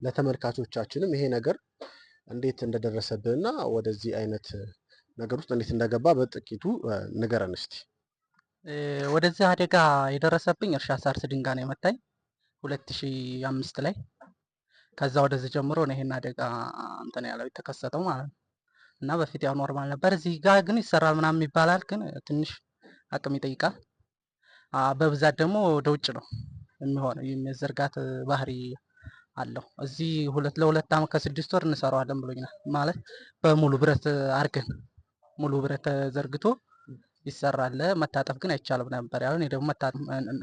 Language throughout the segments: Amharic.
ለተመልካቾቻችንም ይሄ ነገር እንዴት እንደደረሰብህና ወደዚህ አይነት ነገር ውስጥ እንዴት እንደገባ በጥቂቱ ንገረን እስቲ። ወደዚህ አደጋ የደረሰብኝ እርሻ ሳርስ ድንጋይ ነው የመታኝ 2005 ላይ። ከዛ ወደዚህ ጀምሮ ነው ይሄን አደጋ እንትን ያለው የተከሰተው ማለት ነው። እና በፊት ያው ኖርማል ነበር። እዚህ ጋር ግን ይሰራል ምናምን ይባላል፣ ግን ትንሽ አቅም ይጠይቃል። በብዛት ደግሞ ወደ ውጭ ነው የሚሆነው፣ የመዘርጋት ባህሪ አለው። እዚህ ለሁለት ዓመት ከ6 ወር እንሰራዋለን ብሎኛል። ማለት በሙሉ ብረት አርገን ሙሉ ብረት ተዘርግቶ ይሰራል። መታጠፍ ግን አይቻልም ነበር። ያው እኔ ደግሞ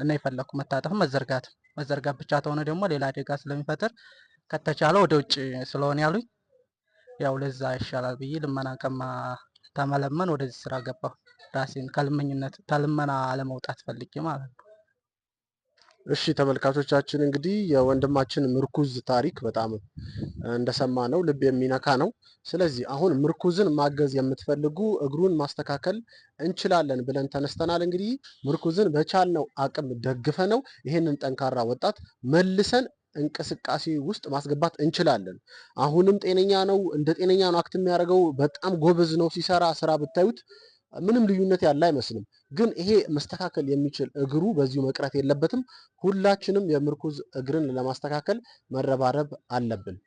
እኔ የፈለኩ መታጠፍ መዘርጋት ብቻ ተሆነ ደግሞ ሌላ አደጋ ስለሚፈጥር ከተቻለ ወደ ውጭ ስለሆነ ያሉኝ ያው ለዛ ይሻላል ብዬ ልመና ተመለመን ወደዚህ ስራ ገባሁ። ራሴን ከልመና ለመውጣት ፈልጌ ማለት ነው። እሺ ተመልካቾቻችን እንግዲህ የወንድማችን ምርኩዝ ታሪክ በጣም እንደሰማነው ልብ የሚነካ ነው። ስለዚህ አሁን ምርኩዝን ማገዝ የምትፈልጉ እግሩን ማስተካከል እንችላለን ብለን ተነስተናል። እንግዲህ ምርኩዝን በቻልነው አቅም ደግፈነው ይሄንን ጠንካራ ወጣት መልሰን እንቅስቃሴ ውስጥ ማስገባት እንችላለን። አሁንም ጤነኛ ነው፣ እንደ ጤነኛ ነው አክት የሚያደርገው። በጣም ጎበዝ ነው ሲሰራ፣ ስራ ብታዩት ምንም ልዩነት ያለ አይመስልም። ግን ይሄ መስተካከል የሚችል እግሩ በዚሁ መቅረት የለበትም። ሁላችንም የምርኩዝ እግርን ለማስተካከል መረባረብ አለብን።